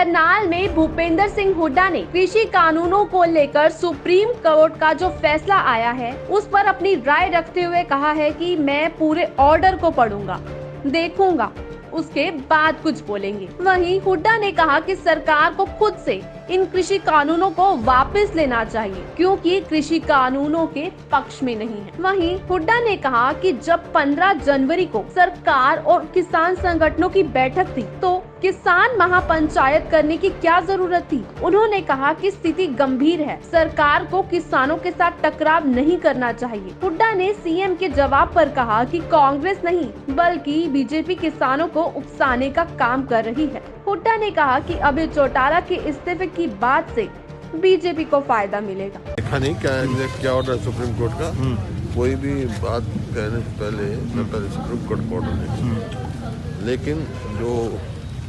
करनाल में भूपेंद्र सिंह हुड्डा ने कृषि कानूनों को लेकर सुप्रीम कोर्ट का जो फैसला आया है उस पर अपनी राय रखते हुए कहा है कि मैं पूरे ऑर्डर को पढ़ूंगा, देखूंगा, उसके बाद कुछ बोलेंगे। वहीं हुड्डा ने कहा कि सरकार को खुद से इन कृषि कानूनों को वापस लेना चाहिए क्योंकि कृषि कानूनों के पक्ष में नहीं है। वहीं हुड्डा ने कहा कि जब 15 जनवरी को सरकार और किसान संगठनों की बैठक थी तो किसान महापंचायत करने की क्या जरूरत थी। उन्होंने कहा कि स्थिति गंभीर है, सरकार को किसानों के साथ टकराव नहीं करना चाहिए। हुड्डा ने सीएम के जवाब पर कहा कि कांग्रेस नहीं बल्कि बीजेपी किसानों को उकसाने का काम कर रही है। हुड्डा ने कहा कि अभय चौटाला के इस्तीफे की बात से बीजेपी को फायदा मिलेगा। देखा नहीं क्या ऑर्डर है सुप्रीम कोर्ट का। कोई भी बात कहने से पहले सुप्रीम कोर्ट का ऑर्डर है, लेकिन जो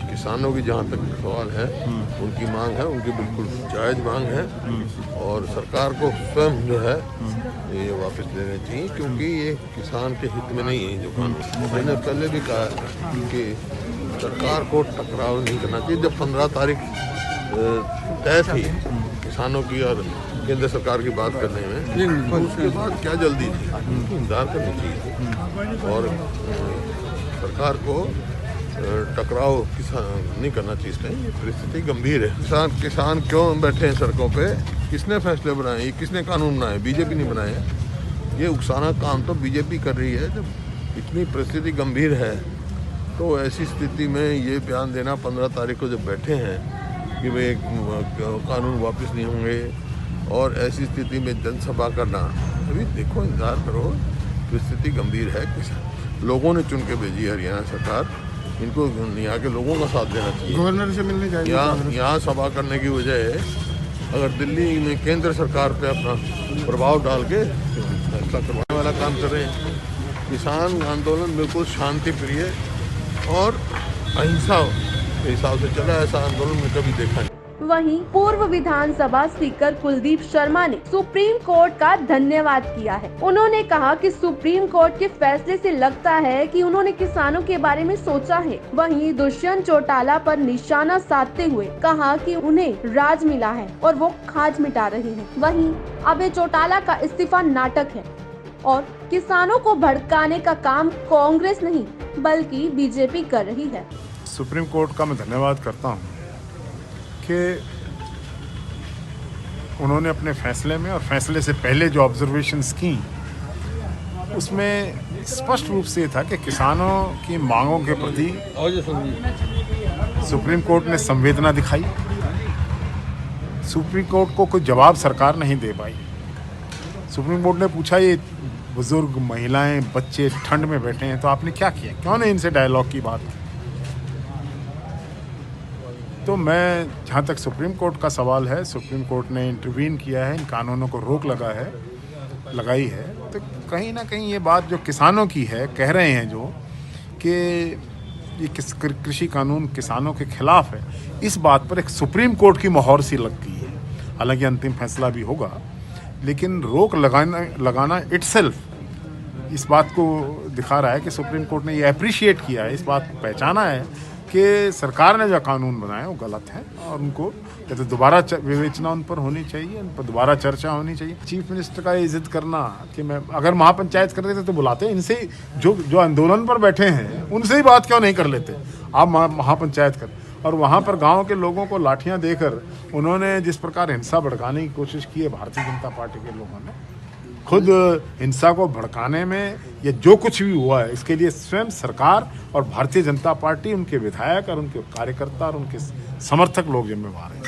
किसानों की जहाँ तक सवाल है उनकी मांग है, उनकी बिल्कुल जायज मांग है और सरकार को स्वयं जो है ये वापस लेने चाहिए क्योंकि ये किसान के हित में नहीं है। जो कानून मैंने पहले भी कहा कि सरकार को टकराव नहीं करना चाहिए। जब 15 तारीख तय थी किसानों की और केंद्र सरकार की बात करने में, तो उसके बाद क्या जल्दी थी, इंतजार करनी चाहिए और सरकार को टकराव नहीं करना चाहिए। इसमें परिस्थिति गंभीर है। किसान क्यों बैठे हैं सड़कों पे, किसने फैसले बनाए, ये किसने कानून बनाए, बीजेपी नहीं बनाए। ये उकसाना काम तो बीजेपी कर रही है। जब इतनी परिस्थिति गंभीर है तो ऐसी स्थिति में ये बयान देना 15 तारीख को जब बैठे हैं कि भाई कानून वापस नहीं होंगे और ऐसी स्थिति में जनसभा करना, अभी देखो इंतजार करो, परिस्थिति गंभीर है। लोगों ने चुन के भेजी हरियाणा सरकार, इनको यहाँ के लोगों का साथ देना चाहिए। गवर्नर से मिलने जाएंगे। यहाँ सभा करने की वजह अगर दिल्ली में केंद्र सरकार पे अपना प्रभाव डाल के फैसला करवाने वाला काम कर रहे हैं। किसान आंदोलन बिल्कुल शांति प्रिय और अहिंसा के हिसाब से चला, ऐसा आंदोलन में कभी देखा नहीं। वहीं पूर्व विधानसभा स्पीकर कुलदीप शर्मा ने सुप्रीम कोर्ट का धन्यवाद किया है। उन्होंने कहा कि सुप्रीम कोर्ट के फैसले से लगता है कि उन्होंने किसानों के बारे में सोचा है। वहीं दुष्यंत चौटाला पर निशाना साधते हुए कहा कि उन्हें राज मिला है और वो खाज मिटा रहे हैं। वहीं अभय चौटाला का इस्तीफा नाटक है और किसानों को भड़काने का काम कांग्रेस नहीं बल्कि बीजेपी कर रही है। सुप्रीम कोर्ट का मैं धन्यवाद करता हूँ कि उन्होंने अपने फैसले में और फैसले से पहले जो ऑब्जर्वेशंस की उसमें स्पष्ट रूप से था कि किसानों की मांगों के प्रति सुप्रीम कोर्ट ने संवेदना दिखाई। सुप्रीम कोर्ट को कोई जवाब सरकार नहीं दे पाई। सुप्रीम कोर्ट ने पूछा ये बुजुर्ग, महिलाएं, बच्चे ठंड में बैठे हैं तो आपने क्या किया, क्यों नहीं इनसे डायलॉग की बात। तो मैं जहाँ तक सुप्रीम कोर्ट का सवाल है, सुप्रीम कोर्ट ने इंटरवीन किया है, इन कानूनों को रोक लगाई है तो कहीं ना कहीं ये बात जो किसानों की है, कह रहे हैं जो कि ये कृषि कानून किसानों के खिलाफ है, इस बात पर एक सुप्रीम कोर्ट की मोहर सी लग गई है। हालांकि अंतिम फैसला भी होगा, लेकिन रोक लगाना इटसेल्फ इस बात को दिखा रहा है कि सुप्रीम कोर्ट ने ये अप्रिशिएट किया है, इस बात को पहचाना है कि सरकार ने जो कानून बनाया वो गलत है और उनको या तो दोबारा विवेचना उन पर होनी चाहिए, उन पर दोबारा चर्चा होनी चाहिए। चीफ मिनिस्टर का ये जिद करना कि मैं अगर महापंचायत कर देते तो बुलाते, इनसे जो आंदोलन पर बैठे हैं उनसे ही बात क्यों नहीं कर लेते, आप महापंचायत कर। और वहाँ पर गांव के लोगों को लाठियां देकर उन्होंने जिस प्रकार हिंसा भड़काने की कोशिश की है, भारतीय जनता पार्टी के लोगों ने खुद हिंसा को भड़काने में या जो कुछ भी हुआ है इसके लिए स्वयं सरकार और भारतीय जनता पार्टी, उनके विधायक और उनके कार्यकर्ता और उनके समर्थक लोग जिम्मेवार हैं।